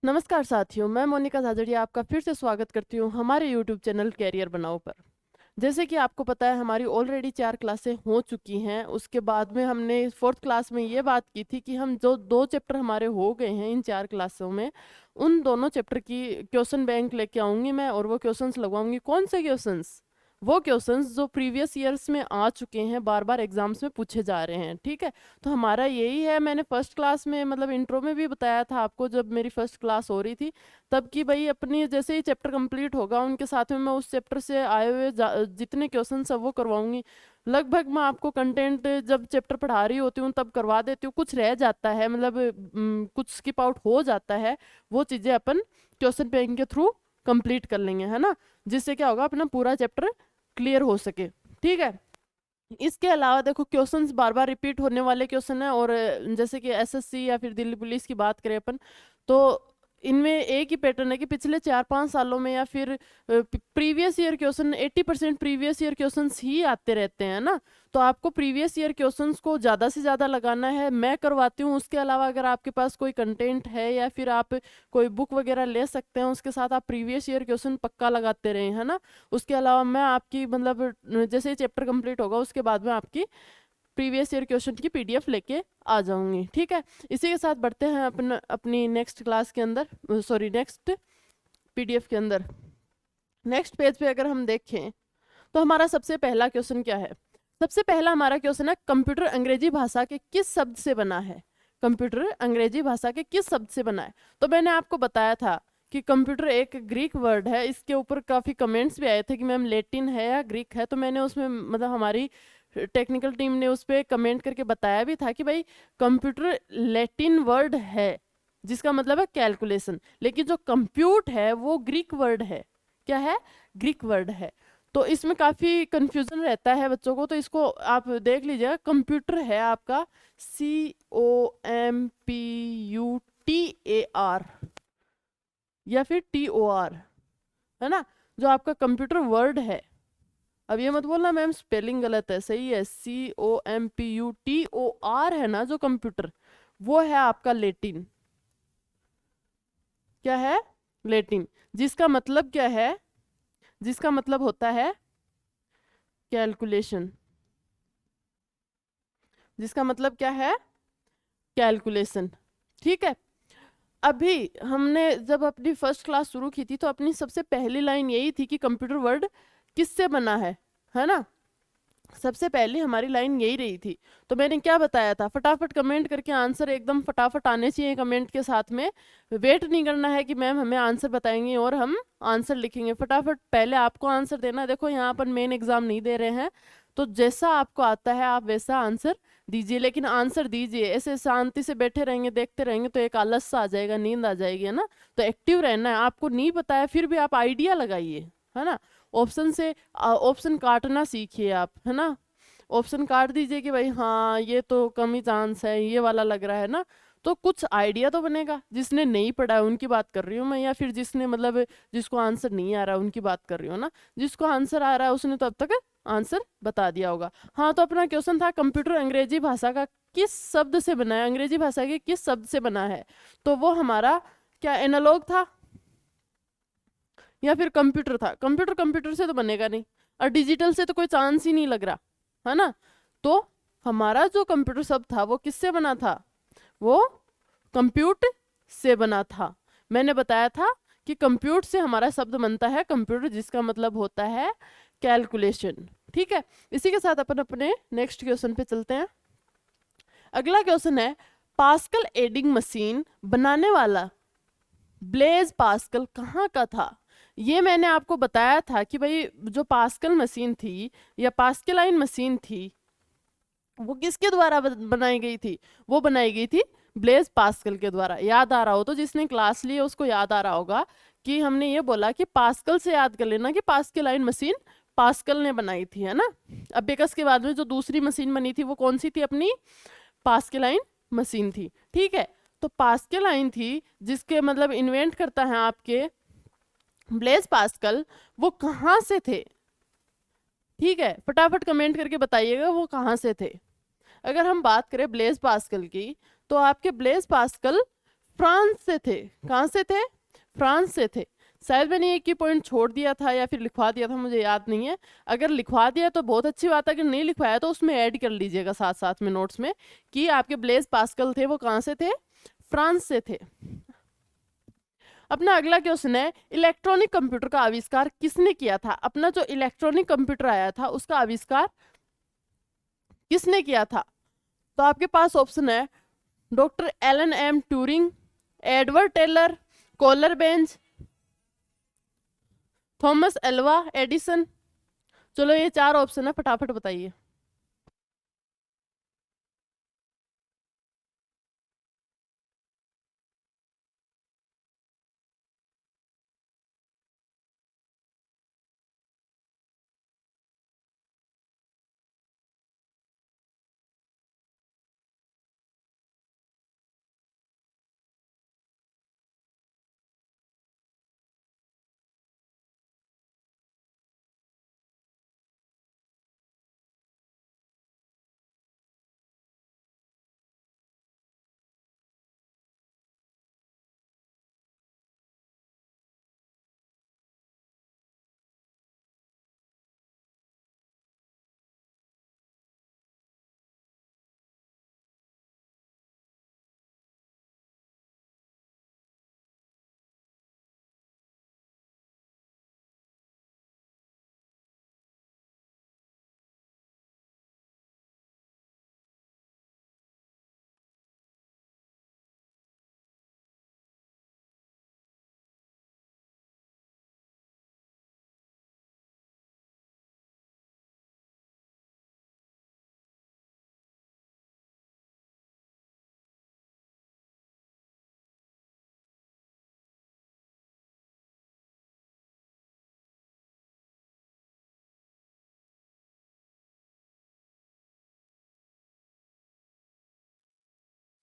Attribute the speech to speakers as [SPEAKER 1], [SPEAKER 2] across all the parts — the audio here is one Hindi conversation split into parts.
[SPEAKER 1] नमस्कार साथियों, मैं मोनिका झाझड़िया आपका फिर से स्वागत करती हूँ हमारे यूट्यूब चैनल कैरियर बनाओ पर। जैसे कि आपको पता है हमारी ऑलरेडी 4 क्लासें हो चुकी हैं। उसके बाद में हमने 4th क्लास में ये बात की थी कि हम जो 2 चैप्टर हमारे हो गए हैं इन 4 क्लासों में, उन दोनों चैप्टर की क्वेश्चन बैंक लेके आऊँगी मैं और वो क्वेश्चंस लगवाऊँगी। कौन से क्वेश्चंस? वो क्वेश्चंस जो प्रीवियस ईयर्स में आ चुके हैं, बार-बार एग्ज़ाम्स में पूछे जा रहे हैं, ठीक है? तो हमारा यही है, मैंने फर्स्ट क्लास में मतलब इंट्रो में भी बताया था आपको जब मेरी फर्स्ट क्लास हो रही थी, तब कि भाई अपनी जैसे ही चैप्टर कंप्लीट होगा उनके साथ में मैं उस चैप्टर से आए हुए जितने क्वेश्चन सब वो करवाऊंगी। लगभग मैं आपको कंटेंट जब चैप्टर पढ़ा रही होती हूँ तब करवा देती हूँ, कुछ रह जाता है मतलब कुछ स्किप आउट हो जाता है, वो चीज़ें अपन क्वेश्चन बैंक के थ्रू कंप्लीट कर लेंगे, है ना? जिससे क्या होगा, अपना पूरा चैप्टर क्लियर हो सके, ठीक है? इसके अलावा देखो क्वेश्चंस बार बार रिपीट होने वाले क्वेश्चन है, और जैसे कि एसएससी या फिर दिल्ली पुलिस की बात करें अपन, तो इनमें एक ही पैटर्न है कि पिछले 4-5 सालों में या फिर previous year question 80% previous year questions ही आते रहते हैं ना। तो आपको प्रीवियस ईयर क्वेश्चंस को ज़्यादा से ज़्यादा लगाना है, मैं करवाती हूँ। उसके अलावा अगर आपके पास कोई कंटेंट है या फिर आप कोई बुक वगैरह ले सकते हैं, उसके साथ आप प्रीवियस ईयर क्वेश्चन पक्का लगाते रहें, है ना। उसके अलावा मैं आपकी मतलब जैसे ही चैप्टर कंप्लीट होगा उसके बाद में आपकी प्रीवियस ईयर क्वेश्चन की पीडीएफ लेके आ जाऊंगी, ठीक है। इसी के साथ बढ़ते हैं अपनी नेक्स्ट क्लास के अंदर, सॉरी नेक्स्ट पीडीएफ के अंदर। नेक्स्ट पेज पे अगर हम देखें तो हमारा सबसे पहला क्वेश्चन क्या है? सबसे पहला हमारा क्वेश्चन है, कंप्यूटर अंग्रेजी भाषा के किस शब्द से बना है? कंप्यूटर अंग्रेजी भाषा के किस शब्द से बना है? तो मैंने आपको बताया था कि कंप्यूटर एक ग्रीक वर्ड है। इसके ऊपर काफ़ी कमेंट्स भी आए थे कि मैम लैटिन है या ग्रीक है, तो मैंने उसमें मतलब हमारी टेक्निकल टीम ने उस पर कमेंट करके बताया भी था कि भाई कंप्यूटर लैटिन वर्ड है जिसका मतलब है कैलकुलेशन, लेकिन जो कंप्यूट है वो ग्रीक वर्ड है। क्या है? ग्रीक वर्ड है। तो इसमें काफ़ी कंफ्यूजन रहता है बच्चों को, तो इसको आप देख लीजिएगा। कंप्यूटर है आपका COMPUTER या फिर TOR, है ना, जो आपका कंप्यूटर वर्ड है। अब ये मत बोलना मैम स्पेलिंग गलत है, सही है। COMPUTOR है ना जो कंप्यूटर, वो है आपका लेटिन। क्या है? लेटिन, जिसका मतलब क्या है? जिसका मतलब होता है कैलकुलेशन। जिसका मतलब क्या है? कैलकुलेशन, ठीक है। अभी हमने जब अपनी फर्स्ट क्लास शुरू की थी तो अपनी सबसे पहली लाइन यही थी कि कंप्यूटर वर्ड किससे बना है ना। सबसे पहले हमारी लाइन यही रही थी। तो मैंने क्या बताया था? फटाफट कमेंट करके आंसर एकदम फटाफट आने चाहिए कमेंट के साथ में। वेट नहीं करना है कि मैम हमें आंसर बताएंगे और हम आंसर लिखेंगे। फटाफट पहले आपको आंसर देना है। देखो यहाँ पर मेन एग्जाम नहीं दे रहे हैं, तो जैसा आपको आता है आप वैसा आंसर दीजिए, लेकिन आंसर दीजिए। ऐसे शांति से बैठे रहेंगे देखते रहेंगे तो एक आलस सा आ जाएगा, नींद आ जाएगी, है ना। तो एक्टिव रहना है। आपको नहीं पता है फिर भी आप आइडिया लगाइए, है ना। ऑप्शन से ऑप्शन काटना सीखिए आप, है ना। ऑप्शन काट दीजिए कि भाई हाँ ये तो कम ही चांस है, ये वाला लग रहा है ना, तो कुछ आइडिया तो बनेगा। जिसने नहीं पढ़ा है उनकी बात कर रही हूँ मैं, या फिर जिसने मतलब जिसको आंसर नहीं आ रहा है उनकी बात कर रही हूँ ना। जिसको आंसर आ रहा है उसने तो अब तक आंसर बता दिया होगा। हाँ, तो अपना क्वेश्चन था कंप्यूटर अंग्रेजी भाषा का किस शब्द से बना है? अंग्रेजी भाषा के किस शब्द से बना है? तो वो हमारा क्या एनालॉग था या फिर कंप्यूटर था? कंप्यूटर कंप्यूटर से तो बनेगा नहीं, और डिजिटल से तो कोई चांस ही नहीं लग रहा, है ना। तो हमारा जो कंप्यूटर शब्द था वो किससे बना था? वो कंप्यूट से बना था। मैंने बताया था कि कंप्यूट से हमारा शब्द बनता है कंप्यूटर, जिसका मतलब होता है कैलकुलेशन, ठीक है। इसी के साथ अपन अपने नेक्स्ट क्वेश्चन पे चलते हैं। अगला क्वेश्चन है, पास्कल एडिंग मशीन बनाने वाला ब्लेज पास्कल कहाँ का था? ये मैंने आपको बताया था कि भाई जो पास्कल मशीन थी या पास्कलाइन मशीन थी वो किसके द्वारा बनाई गई थी? वो बनाई गई थी ब्लेज पास्कल के द्वारा। याद आ रहा हो तो जिसने क्लास ली है उसको याद आ रहा होगा कि हमने ये बोला कि पास्कल से याद कर लेना कि पास्कलाइन मशीन पास्कल ने बनाई थी, है ना। अबेकस के बाद में जो दूसरी मशीन बनी थी वो कौन सी थी? अपनी पास्कलाइन मशीन थी, ठीक है। तो पास्कलाइन थी जिसके मतलब इन्वेंट करता है आपके ब्लेज पास्कल। वो कहाँ से थे? ठीक है, फटाफट कमेंट करके बताइएगा वो कहाँ से थे। अगर हम बात करें ब्लेज पास्कल की, तो आपके ब्लेज पास्कल फ्रांस से थे। कहाँ से थे? फ्रांस से थे। शायद मैंने एक ही पॉइंट छोड़ दिया था या फिर लिखवा दिया था, मुझे याद नहीं है। अगर लिखवा दिया तो बहुत अच्छी बात है, अगर नहीं लिखवाया तो उसमें ऐड कर लीजिएगा साथ साथ में नोट्स में कि आपके ब्लेज पास्कल थे वो कहाँ से थे? फ्रांस से थे। अपना अगला क्वेश्चन है, इलेक्ट्रॉनिक कंप्यूटर का आविष्कार किसने किया था? अपना जो इलेक्ट्रॉनिक कंप्यूटर आया था उसका आविष्कार किसने किया था? तो आपके पास ऑप्शन है doctor Alan M Turing, Edward Teller, कॉलर बेंच, थॉमस एल्वा एडिसन। चलो ये 4 ऑप्शन है, फटाफट बताइए।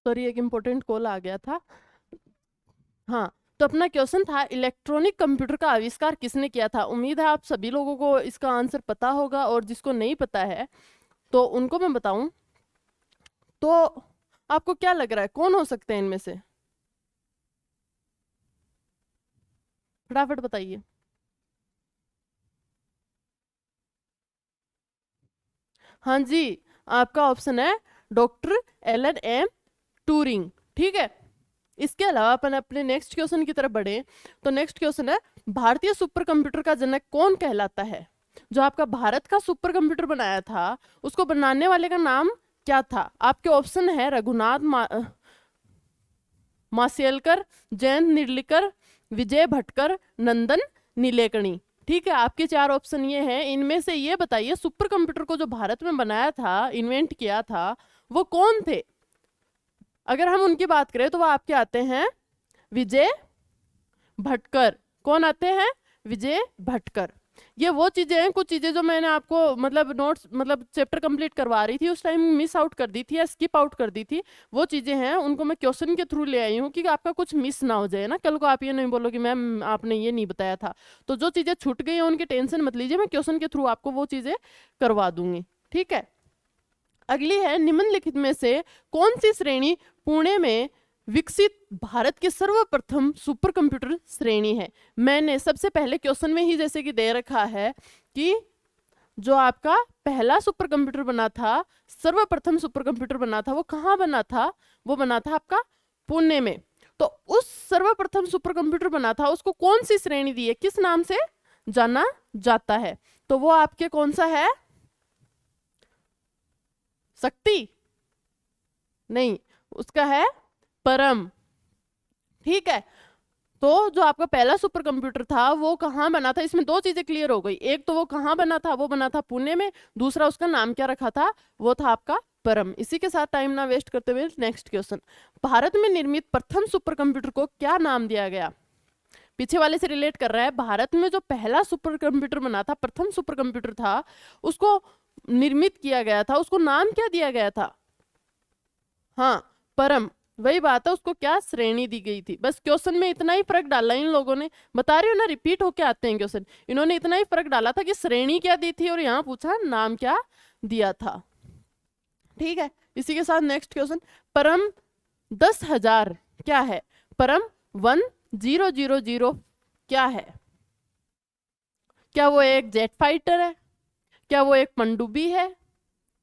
[SPEAKER 1] सॉरी, एक इम्पोर्टेंट कॉल आ गया था। हाँ, तो अपना क्वेश्चन था इलेक्ट्रॉनिक कंप्यूटर का आविष्कार किसने किया था। उम्मीद है आप सभी लोगों को इसका आंसर पता होगा, और जिसको नहीं पता है तो उनको मैं बताऊं तो आपको क्या लग रहा है कौन हो सकते हैं इनमें से? फटाफट बताइए। हाँ जी, आपका ऑप्शन है डॉक्टर एलन एम टूरिंग। ठीक है, इसके अलावा अपन अपने नेक्स्ट क्वेश्चन की तरफ बढ़े तो नेक्स्ट क्वेश्चन है, भारतीय सुपर कंप्यूटर का जनक कौन कहलाता है? जो आपका भारत का सुपर कंप्यूटर बनाया था उसको बनाने वाले का नाम क्या था? आपके ऑप्शन है रघुनाथ माशेलकर, जयंत निरलिकर, विजय भटकर, नंदन नीलेकणी। ठीक है, आपके 4 ऑप्शन ये हैं। इनमें से ये बताइए सुपर कंप्यूटर को जो भारत में बनाया था, इन्वेंट किया था, वो कौन थे? अगर हम उनकी बात करें तो वो आपके आते हैं विजय भटकर। कौन आते हैं? विजय भटकर। ये वो चीजें हैं, कुछ चीजें जो मैंने आपको मतलब नोट्स मतलब चैप्टर कंप्लीट करवा रही थी उस टाइम मिस आउट कर दी थी या स्किप आउट कर दी थी, वो चीजें हैं, उनको मैं क्वेश्चन के थ्रू ले आई हूँ कि आपका कुछ मिस ना हो जाए ना, कल को आप ये नहीं बोलो कि मैम आपने ये नहीं बताया था। तो जो चीजें छूट गई हैं उनकी टेंशन मत लीजिए, मैं क्वेश्चन के थ्रू आपको वो चीजें करवा दूंगी। ठीक है, अगली है, निम्नलिखित में से कौन सी श्रेणी पुणे में विकसित भारत के सर्वप्रथम सुपर कंप्यूटर श्रेणी है? मैंने सबसे पहले क्वेश्चन में ही जैसे कि दे रखा है कि जो आपका पहला सुपर कंप्यूटर बना था, सर्वप्रथम सुपर कंप्यूटर बना था, वो कहाँ बना था? वो बना था आपका पुणे में। तो उस सर्वप्रथम सुपर कंप्यूटर बना था उसको कौन सी श्रेणी दी है, किस नाम से जाना जाता है? तो वो आपके कौन सा है? शक्ति नहीं, उसका है परम। ठीक है, तो जो आपका पहला सुपर कंप्यूटर था वो कहाँ बना था? इसमें 2 चीजें क्लियर हो गई, एक तो वो कहाँ बना था, वो बना था पुणे में, दूसरा उसका नाम क्या रखा था, वो था आपका परम। इसी के साथ टाइम ना वेस्ट करते हुए नेक्स्ट क्वेश्चन, भारत में निर्मित प्रथम सुपर कंप्यूटर को क्या नाम दिया गया? पीछे वाले से रिलेट कर रहा है, भारत में जो पहला सुपर कंप्यूटर बना था, प्रथम सुपर कंप्यूटर था, उसको निर्मित किया गया था, उसको नाम क्या दिया गया था? हाँ, परम। वही बात है, उसको क्या श्रेणी दी गई थी। बस क्वेश्चन में इतना ही फर्क डाला इन लोगों ने, बता रही हो ना, रिपीट होके आते हैं क्वेश्चन। इन्होंने इतना ही फर्क डाला था कि श्रेणी क्या दी थी और यहाँ पूछा नाम क्या दिया था। ठीक है, इसी के साथ नेक्स्ट क्वेश्चन, परम 10,000 क्या है? परम 1000 क्या है? क्या वो एक जेट फाइटर है? क्या वो एक पनडुब्बी है?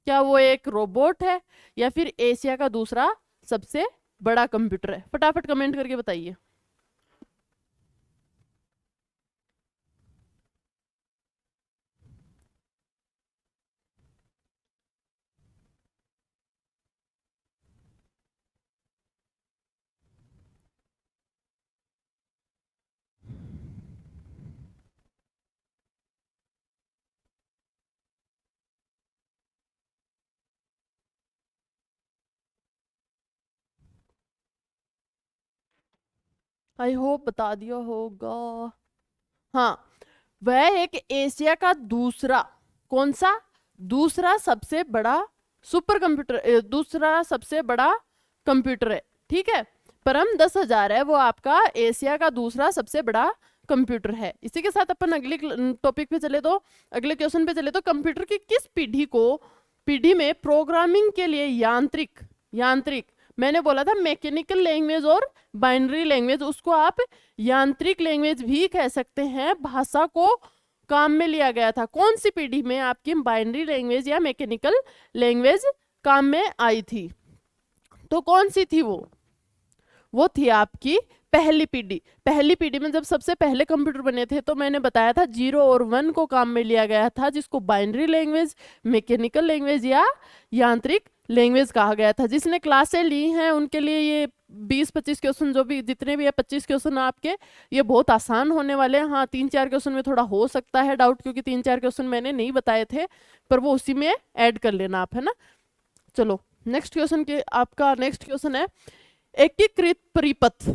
[SPEAKER 1] क्या वो एक रोबोट है? या फिर एशिया का दूसरा सबसे बड़ा कंप्यूटर है? फटाफट कमेंट करके बताइए। आई होप बता दिया होगा। हाँ, वह एक एशिया का दूसरा, कौन सा? दूसरा सबसे बड़ा सुपर कंप्यूटर, दूसरा सबसे बड़ा कंप्यूटर है। ठीक है, परम 10,000 है, वो आपका एशिया का दूसरा सबसे बड़ा कंप्यूटर है। इसी के साथ अपन अगले टॉपिक पे चले तो, अगले क्वेश्चन पे चले तो, कंप्यूटर की किस पीढ़ी में प्रोग्रामिंग के लिए यांत्रिक यांत्रिक मैंने बोला था मैकेनिकल लैंग्वेज और बाइनरी लैंग्वेज, उसको आप यांत्रिक लैंग्वेज भी कह सकते हैं, भाषा को काम में लिया गया था। कौन सी पीढ़ी में आपकी बाइनरी लैंग्वेज या मैकेनिकल लैंग्वेज काम में आई थी? तो कौन सी थी वो थी आपकी पहली पीढ़ी। पहली पीढ़ी में जब सबसे पहले कंप्यूटर बने थे तो मैंने बताया था 0 और 1 को काम में लिया गया था, जिसको बाइनरी लैंग्वेज, मैकेनिकल लैंग्वेज या यांत्रिक लैंग्वेज कहा गया था। जिसने क्लासें ली हैं उनके लिए ये 20-25 क्वेश्चन, जो भी जितने भी है 25 क्वेश्चन आपके, ये बहुत आसान होने वाले हैं। हाँ, 3-4 क्वेश्चन में थोड़ा हो सकता है डाउट, क्योंकि 3-4 क्वेश्चन मैंने नहीं बताए थे, पर वो उसी में ऐड कर लेना आप, है ना। चलो नेक्स्ट क्वेश्चन के, आपका नेक्स्ट क्वेश्चन है एकीकृत परिपथ।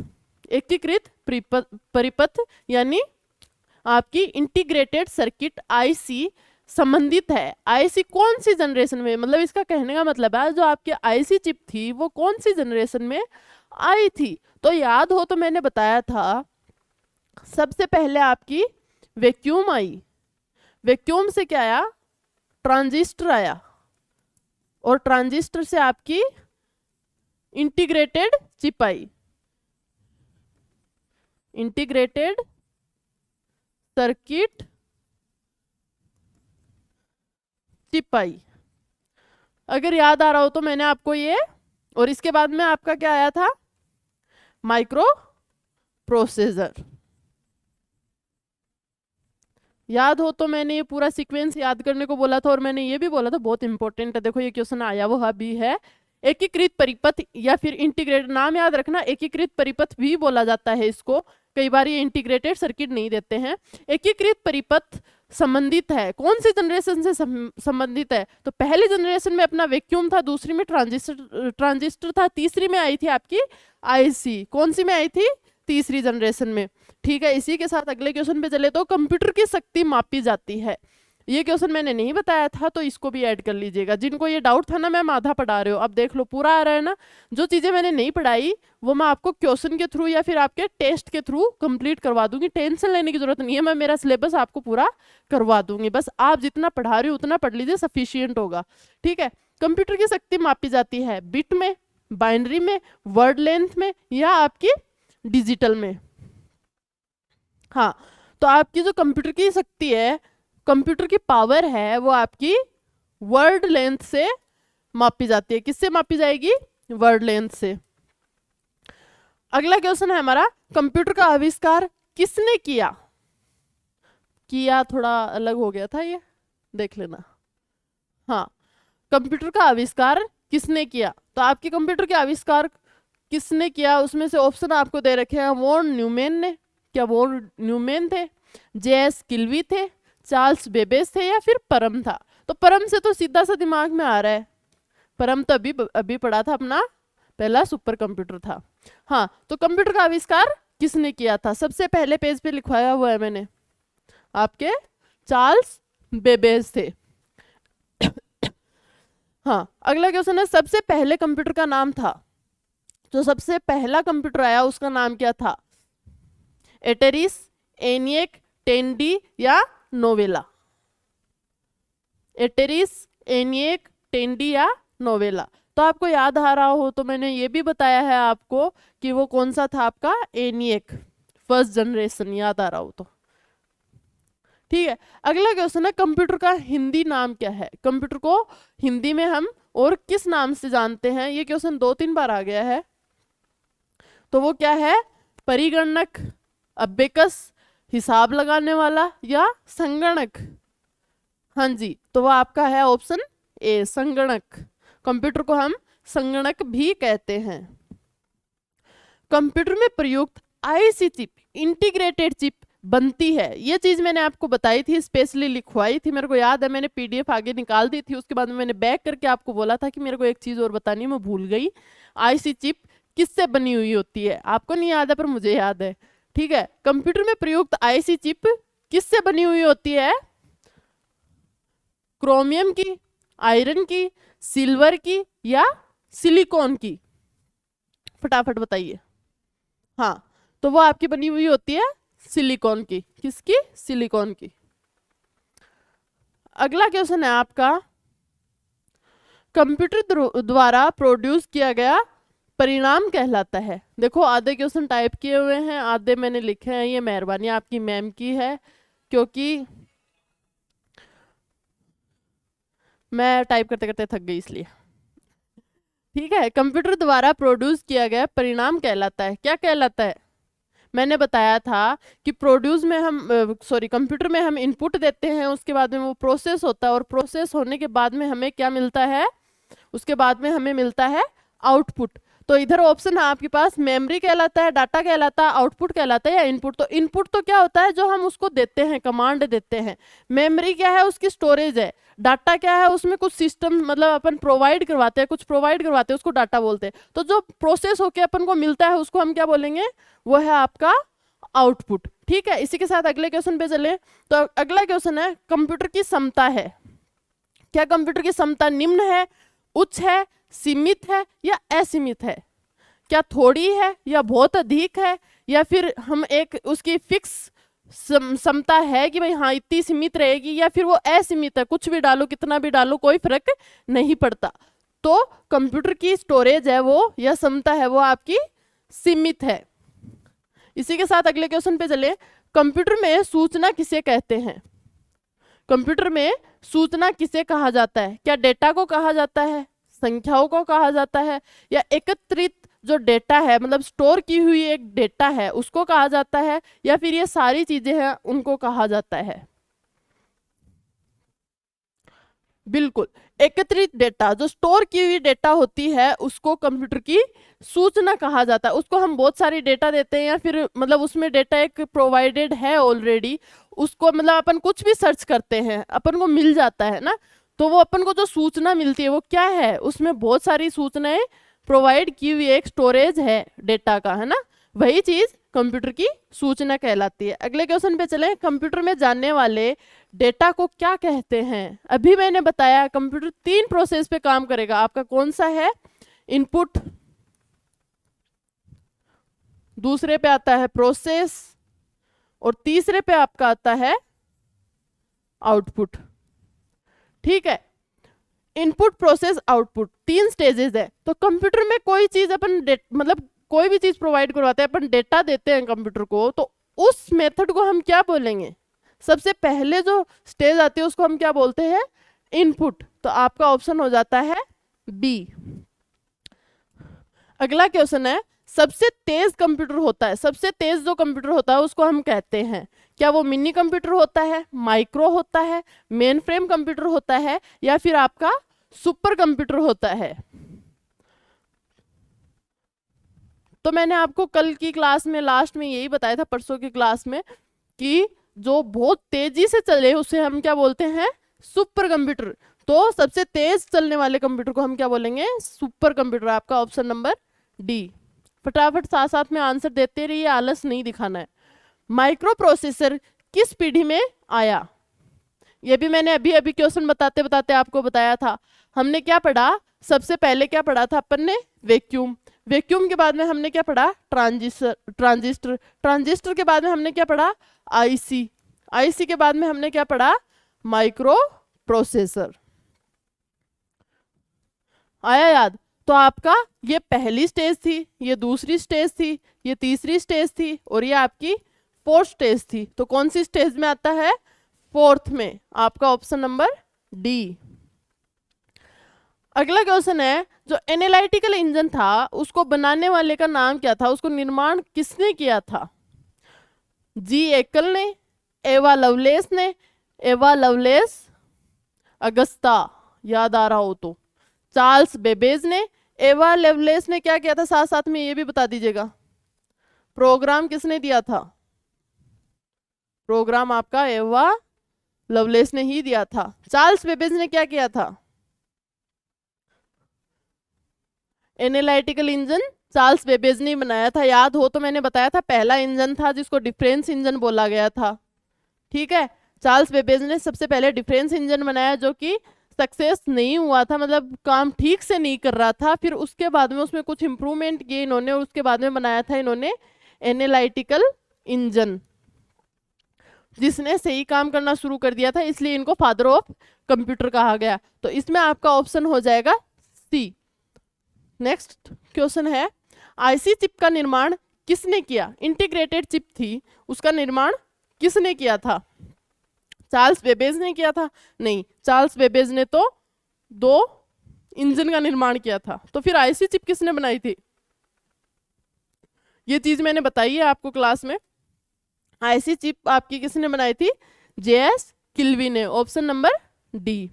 [SPEAKER 1] एकीकृत परिपथ यानी आपकी इंटीग्रेटेड सर्किट आईसी संबंधित है। आईसी कौन सी जनरेशन में, मतलब इसका कहने का मतलब है जो आपकी आईसी चिप थी वो कौन सी जनरेशन में आई थी? तो याद हो तो मैंने बताया था सबसे पहले आपकी वैक्यूम आई, वैक्यूम से क्या आया? ट्रांजिस्टर आया, और ट्रांजिस्टर से आपकी इंटीग्रेटेड चिप आई, इंटीग्रेटेड सर्किट चिप आई। अगर याद आ रहा हो तो मैंने आपको ये, और इसके बाद में आपका क्या आया था? Micro processor. याद हो तो मैंने ये पूरा सीक्वेंस याद करने को बोला था, और मैंने ये भी बोला था बहुत इंपॉर्टेंट है, देखो ये क्वेश्चन आया वो भी है। एकीकृत परिपथ या फिर इंटीग्रेटेड, नाम याद रखना, एकीकृत परिपथ भी बोला जाता है इसको, कई बार ये इंटीग्रेटेड सर्किट नहीं देते हैं। एकीकृत परिपथ संबंधित है, कौन सी जनरेशन से संबंधित है? तो पहली जनरेशन में अपना वैक्यूम था, दूसरी में ट्रांजिस्टर था, तीसरी में आई थी आपकी आईसी। कौन सी में आई थी? तीसरी जनरेशन में। ठीक है, इसी के साथ अगले क्वेश्चन पे चले तो, कंप्यूटर की शक्ति मापी जाती है। ये क्वेश्चन मैंने नहीं बताया था तो इसको भी ऐड कर लीजिएगा। जिनको ये डाउट था ना मैम आधा पढ़ा रहे हो, अब देख लो पूरा आ रहा है ना। जो चीजें मैंने नहीं पढ़ाई वो मैं आपको क्वेश्चन के थ्रू या फिर आपके टेस्ट के थ्रू कंप्लीट करवा दूंगी, टेंशन लेने की जरूरत नहीं है, मैं मेरा सिलेबस आपको पूरा करवा दूंगी। बस आप जितना पढ़ा रहे हो उतना पढ़ लीजिए, सफिशियंट होगा। ठीक है, कंप्यूटर की शक्ति मापी जाती है बिट में, बाइनरी में, वर्ड लेंथ में, या आपकी डिजिटल में। हाँ, तो आपकी जो कंप्यूटर की शक्ति है, कंप्यूटर की पावर है, वो आपकी वर्ड लेंथ से मापी जाती है। किससे मापी जाएगी? वर्ड लेंथ से। अगला क्वेश्चन है हमारा, कंप्यूटर का आविष्कार किसने किया? थोड़ा अलग हो गया था, ये देख लेना। हाँ, कंप्यूटर का आविष्कार किसने किया? तो आपके कंप्यूटर के आविष्कार किसने किया, उसमें से ऑप्शन आपको दे रखे हैं। वॉन न्यूमैन ने, क्या वॉन न्यूमैन थे? जेएस किल्वी थे? चार्ल्स बेबेज थे? या फिर परम था? तो परम से तो सीधा सा दिमाग में आ रहा है, परम तो अभी पढ़ा था, अपना पहला सुपर कंप्यूटर था। हाँ, तो कंप्यूटर का आविष्कार किसने किया था? सबसे पहले पेज पे लिखवाया हुआ है मैंने, आपके चार्ल्स बेबेज थे। हाँ, अगला क्वेश्चन है, सबसे पहले कंप्यूटर का नाम था, जो सबसे पहला कंप्यूटर आया उसका नाम क्या था? एटेरिस, एनिएक, टेंडी या नोवेला? एटेरिस, एनिएक, टेंडी या नोवेला? तो आपको याद आ रहा हो तो मैंने ये भी बताया है आपको कि वो कौन सा था आपका ENIAC फर्स्ट जनरेशन, याद आ रहा हो तो ठीक है। अगला क्वेश्चन है कंप्यूटर का हिंदी नाम क्या है? कंप्यूटर को हिंदी में हम और किस नाम से जानते हैं? ये क्वेश्चन 2-3 बार आ गया है। तो वो क्या है? परिगणक, अबेकस, हिसाब लगाने वाला या संगणक? हाँ जी, तो वो आपका है ऑप्शन ए, संगणक। कंप्यूटर को हम संगणक भी कहते हैं। कंप्यूटर में प्रयुक्त आईसी चिप, इंटीग्रेटेड चिप बनती है, ये चीज मैंने आपको बताई थी, स्पेशली लिखवाई थी, मेरे को याद है, मैंने पीडीएफ आगे निकाल दी थी, उसके बाद में मैंने बैक करके आपको बोला था कि मेरे को एक चीज और बतानी, मैं भूल गई। आईसी चिप किससे बनी हुई होती है? आपको नहीं याद है पर मुझे याद है, ठीक है। कंप्यूटर में प्रयुक्त आईसी चिप किससे बनी हुई होती है? क्रोमियम की, आयरन की, सिल्वर की या सिलिकॉन की? फटाफट बताइए। हाँ, तो वो आपकी बनी हुई होती है सिलिकॉन की। किसकी? सिलिकॉन की। अगला क्वेश्चन है आपका, कंप्यूटर द्वारा प्रोड्यूस किया गया परिणाम कहलाता है। देखो आधे क्वेश्चन टाइप किए हुए हैं, आधे मैंने लिखे हैं, ये मेहरबानी आपकी मैम की है, क्योंकि मैं टाइप करते करते थक गई इसलिए। ठीक है, कंप्यूटर द्वारा प्रोड्यूस किया गया परिणाम कहलाता है। क्या कहलाता है? मैंने बताया था कि प्रोड्यूस में हम कंप्यूटर में हम इनपुट देते हैं, उसके बाद में वो प्रोसेस होता है, और प्रोसेस होने के बाद में हमें क्या मिलता है? उसके बाद में हमें मिलता है आउटपुट। तो इधर ऑप्शन है आपके पास, मेमोरी कहलाता है, डाटा कहलाता है, आउटपुट कहलाता है या इनपुट। तो इनपुट तो क्या होता है? जो हम उसको देते हैं, कमांड देते हैं। मेमोरी क्या है? उसकी स्टोरेज है। डाटा क्या है? उसमें कुछ सिस्टम मतलब अपन प्रोवाइड करवाते हैं, कुछ प्रोवाइड करवाते हैं, उसको डाटा बोलते हैं। तो जो प्रोसेस होके अपन को मिलता है उसको हम क्या बोलेंगे? वो है आपका आउटपुट। ठीक है, इसी के साथ अगले क्वेश्चन पे चले। तो अगला क्वेश्चन है, कंप्यूटर की क्षमता है। क्या कंप्यूटर की क्षमता निम्न है, उच्च है, सीमित है या असीमित है? क्या थोड़ी है या बहुत अधिक है, या फिर हम एक उसकी फिक्स क्षमता है कि भाई हाँ इतनी सीमित रहेगी, या फिर वो असीमित है, कुछ भी डालो, कितना भी डालो, कोई फर्क नहीं पड़ता। तो कंप्यूटर की स्टोरेज है वो या क्षमता है वो आपकी सीमित है। इसी के साथ अगले क्वेश्चन पे चले। कंप्यूटर में सूचना किसे कहते हैं? कंप्यूटर में सूचना किसे कहा जाता है? क्या डेटा को कहा जाता है, संख्याओं को कहा जाता है, या एकत्रित जो डेटा है मतलब स्टोर की हुई एक डेटा है उसको कहा जाता है, या फिर ये सारी चीजें हैं उनको कहा जाता है? बिल्कुल, एकत्रित डेटा, जो स्टोर की हुई डेटा होती है उसको कंप्यूटर की सूचना कहा जाता है। उसको हम बहुत सारी डेटा देते हैं, या फिर मतलब उसमें डेटा एक प्रोवाइडेड है ऑलरेडी, उसको मतलब अपन कुछ भी सर्च करते हैं अपन को मिल जाता है ना, तो वो अपन को जो सूचना मिलती है वो क्या है? उसमें बहुत सारी सूचनाएं प्रोवाइड की हुई एक स्टोरेज है डेटा का, है ना, वही चीज कंप्यूटर की सूचना कहलाती है। अगले क्वेश्चन पे चलें। कंप्यूटर में जानने वाले डेटा को क्या कहते हैं? अभी मैंने बताया कंप्यूटर 3 प्रोसेस पे काम करेगा। आपका कौन सा है? इनपुट, दूसरे पे आता है प्रोसेस, और तीसरे पे आपका आता है आउटपुट। ठीक है, इनपुट, प्रोसेस, आउटपुट, 3 स्टेजेस है। तो कंप्यूटर में कोई चीज अपन मतलब कोई भी चीज प्रोवाइड करवाते हैं, अपन डेटा देते हैं कंप्यूटर को, तो उस मेथड को हम क्या बोलेंगे? सबसे पहले जो स्टेज आती है उसको हम क्या बोलते हैं? इनपुट। तो आपका ऑप्शन हो जाता है बी। अगला क्वेश्चन है, सबसे तेज कंप्यूटर होता है, सबसे तेज जो कंप्यूटर होता है उसको हम कहते हैं, क्या वो मिनी कंप्यूटर होता है, माइक्रो होता है, मेन फ्रेम कंप्यूटर होता है, या फिर आपका सुपर कंप्यूटर होता है? तो मैंने आपको कल की क्लास में लास्ट में यही बताया था, परसों की क्लास में, कि जो बहुत तेजी से चले उसे हम क्या बोलते हैं? Super computer. तो सबसे तेज चलने वाले कंप्यूटर को हम क्या बोलेंगे? Super computer. आपका ऑप्शन नंबर डी। फटाफट साथ साथ में आंसर देते रहिए, आलस नहीं दिखाना है। माइक्रो प्रोसेसर किस पीढ़ी में आया? ये भी मैंने अभी अभी क्वेश्चन बताते बताते आपको बताया था। हमने क्या पढ़ा? सबसे पहले क्या पढ़ा था अपन ने? वैक्यूम। वैक्यूम के बाद में हमने क्या पढ़ा? ट्रांजिस्टर। ट्रांजिस्टर के बाद में हमने क्या पढ़ा? आईसी। आईसी के बाद में हमने क्या पढ़ा? Micro processor. आया याद? तो आपका ये पहली स्टेज थी, ये दूसरी स्टेज थी, ये तीसरी स्टेज थी और ये आपकी फोर्थ स्टेज थी। तो कौन सी स्टेज में आता है? फोर्थ में। आपका ऑप्शन नंबर डी। अगला क्वेश्चन है, जो एनालिटिकल इंजन था उसको बनाने वाले का नाम क्या था? उसको निर्माण किसने किया था? जी एकल ने, एवा लवलेस ने, एवा लवलेस अगस्ता याद आ रहा हो तो, चार्ल्स बेबेज ने, एवा लवलेस ने क्या किया था? साथ साथ में ये भी बता दीजिएगा, प्रोग्राम किसने दिया था? प्रोग्राम आपका एवा लवलेस ने ही दिया था। चार्ल्स बेबेज ने क्या किया था? एनालिटिकल इंजन चार्ल्स बेबेज ने बनाया था। याद हो तो मैंने बताया था पहला इंजन था जिसको डिफरेंस इंजन बोला गया था। ठीक है, चार्ल्स बेबेज ने सबसे पहले डिफरेंस इंजन बनाया जो कि सक्सेस नहीं हुआ था, मतलब काम ठीक से नहीं कर रहा था। फिर उसके बाद में उसमें कुछ इंप्रूवमेंट किए इन्होंने और उसके बाद में बनाया था इन्होंने एनालिटिकल इंजन, जिसने सही काम करना शुरू कर दिया था, इसलिए इनको फादर ऑफ कंप्यूटर कहा गया। तो इसमें आपका ऑप्शन हो जाएगा सी। नेक्स्ट क्वेश्चन है, आईसी चिप का निर्माण किसने किया? इंटीग्रेटेड चिप थी, उसका निर्माण किसने किया था? चार्ल्स बेबेज ने किया था? नहीं, चार्ल्स बेबेज ने तो 2 इंजन का निर्माण किया था। तो फिर आईसी चिप किसने बनाई थी? ये चीज मैंने बताई है आपको क्लास में। आईसी चिप आपकी किसने बनाई थी? जेएस किल्वी ने। Option number D.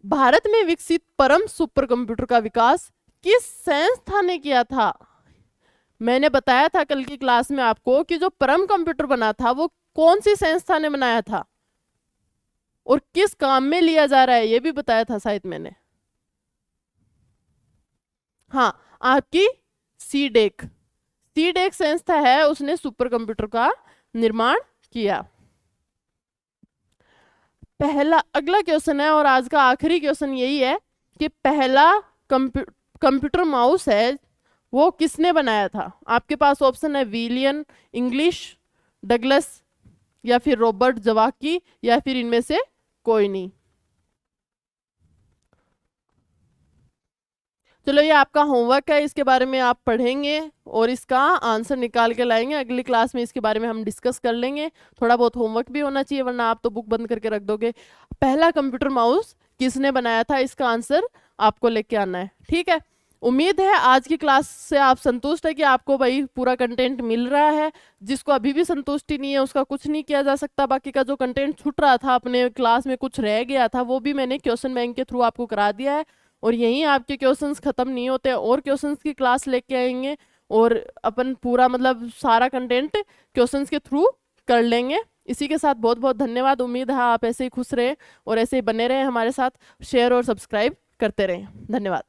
[SPEAKER 1] भारत में विकसित परम सुपर कंप्यूटर का विकास किस संस्था ने किया था? मैंने बताया था कल की क्लास में आपको कि जो परम कंप्यूटर बना था वो कौन सी संस्था ने बनाया था और किस काम में लिया जा रहा है, ये भी बताया था शायद मैंने। हाँ, आपकी सीडेक। सीडेक संस्था है, उसने सुपर कंप्यूटर का निर्माण किया। पहला अगला क्वेश्चन है और आज का आखिरी क्वेश्चन यही है कि पहला कंप्यूटर माउस है वो किसने बनाया था? आपके पास ऑप्शन है विलियम इंग्लिश, डगलस या फिर रॉबर्ट जवाकी या फिर इनमें से कोई नहीं। चलो ये आपका होमवर्क है, इसके बारे में आप पढ़ेंगे और इसका आंसर निकाल के लाएंगे। अगली क्लास में इसके बारे में हम डिस्कस कर लेंगे। थोड़ा बहुत होमवर्क भी होना चाहिए वरना आप तो बुक बंद करके रख दोगे। पहला कंप्यूटर माउस किसने बनाया था, इसका आंसर आपको लेके आना है। ठीक है, उम्मीद है आज की क्लास से आप संतुष्ट है कि आपको भाई पूरा कंटेंट मिल रहा है। जिसको अभी भी संतुष्टि नहीं है उसका कुछ नहीं किया जा सकता। बाकी का जो कंटेंट छूट रहा था अपने क्लास में, कुछ रह गया था, वो भी मैंने क्वेश्चन बैंक के थ्रू आपको करा दिया है। और यहीं आपके क्वेश्चंस खत्म नहीं होते, और क्वेश्चंस की क्लास लेके आएंगे और अपन पूरा मतलब सारा कंटेंट क्वेश्चंस के थ्रू कर लेंगे। इसी के साथ बहुत बहुत धन्यवाद। उम्मीद है आप ऐसे ही खुश रहे और ऐसे ही बने रहे हमारे साथ। शेयर और सब्सक्राइब करते रहें। धन्यवाद।